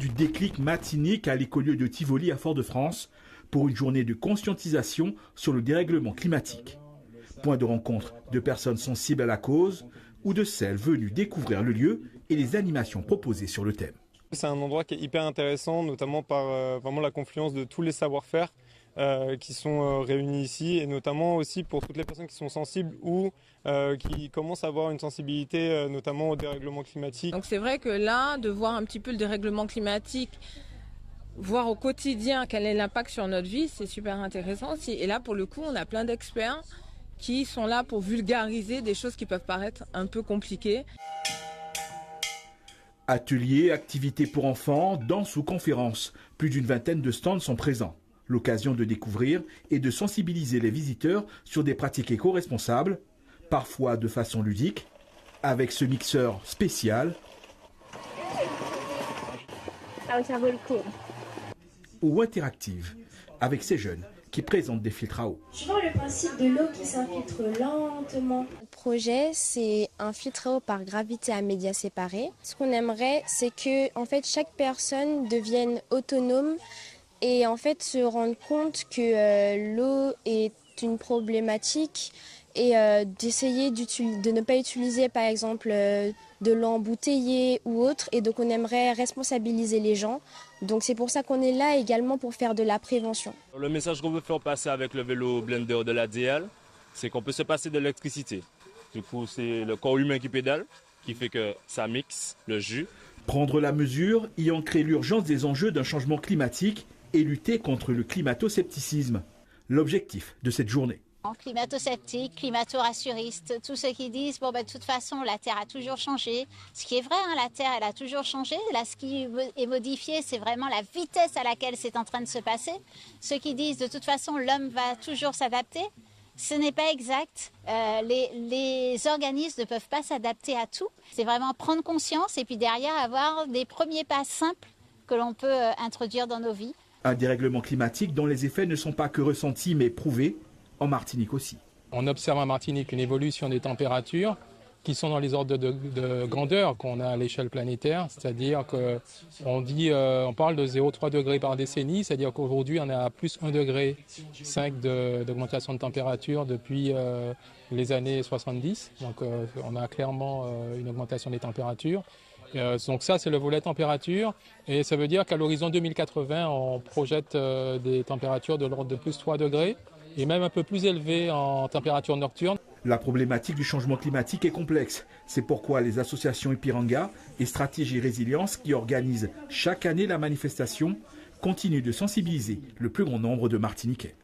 du déclic matinique à l'écolieu de Tivoli à Fort-de-France pour une journée de conscientisation sur le dérèglement climatique. Point de rencontre de personnes sensibles à la cause ou de celles venues découvrir le lieu et les animations proposées sur le thème. C'est un endroit qui est hyper intéressant, notamment par vraiment la confluence de tous les savoir-faire qui sont réunis ici, et notamment aussi pour toutes les personnes qui sont sensibles ou qui commencent à avoir une sensibilité notamment au dérèglement climatique. Donc c'est vrai que là, de voir un petit peu le dérèglement climatique, voir au quotidien quel est l'impact sur notre vie, c'est super intéressant. Et là, pour le coup, on a plein d'experts qui sont là pour vulgariser des choses qui peuvent paraître un peu compliquées. Ateliers, activités pour enfants, danse ou conférences. Plus d'une vingtaine de stands sont présents. L'occasion de découvrir et de sensibiliser les visiteurs sur des pratiques éco-responsables, parfois de façon ludique, avec ce mixeur spécial ou interactive, avec ces jeunes qui présentent des filtres à eau. Suivant le principe de l'eau qui s'infiltre lentement. Le projet, c'est un filtre à eau par gravité à médias séparés. Ce qu'on aimerait, c'est que en fait, chaque personne devienne autonome et en fait se rendre compte que l'eau est une problématique et d'essayer de ne pas utiliser par exemple de l'eau embouteillée ou autre. Et donc on aimerait responsabiliser les gens. Donc c'est pour ça qu'on est là également pour faire de la prévention. Le message qu'on veut faire passer avec le vélo blender de l'ADL, c'est qu'on peut se passer de l'électricité. Du coup, c'est le corps humain qui pédale, qui fait que ça mixe le jus. Prendre la mesure, y ancrer l'urgence des enjeux d'un changement climatique et lutter contre le climato-scepticisme. L'objectif de cette journée. Climato-sceptiques, climato-rassuristes, tous ceux qui disent bon, de toute façon la Terre a toujours changé. Ce qui est vrai, la Terre elle a toujours changé. Là, ce qui est modifié, c'est vraiment la vitesse à laquelle c'est en train de se passer. Ceux qui disent de toute façon l'homme va toujours s'adapter, ce n'est pas exact. Les organismes ne peuvent pas s'adapter à tout. C'est vraiment prendre conscience et puis derrière avoir des premiers pas simples que l'on peut introduire dans nos vies. Un dérèglement climatique dont les effets ne sont pas que ressentis mais prouvés. En Martinique aussi. On observe en Martinique une évolution des températures qui sont dans les ordres de grandeur qu'on a à l'échelle planétaire, c'est-à-dire qu'on parle de 0,3 degrés par décennie, c'est-à-dire qu'aujourd'hui on est à plus 1,5 degré d'augmentation de température depuis les années 70, donc on a clairement une augmentation des températures. Donc ça c'est le volet température et ça veut dire qu'à l'horizon 2080 on projette des températures de l'ordre de plus 3 degrés. Et même un peu plus élevé en température nocturne. La problématique du changement climatique est complexe. C'est pourquoi les associations Ipiranga et Stratégie Résilience, qui organisent chaque année la manifestation, continuent de sensibiliser le plus grand nombre de Martiniquais.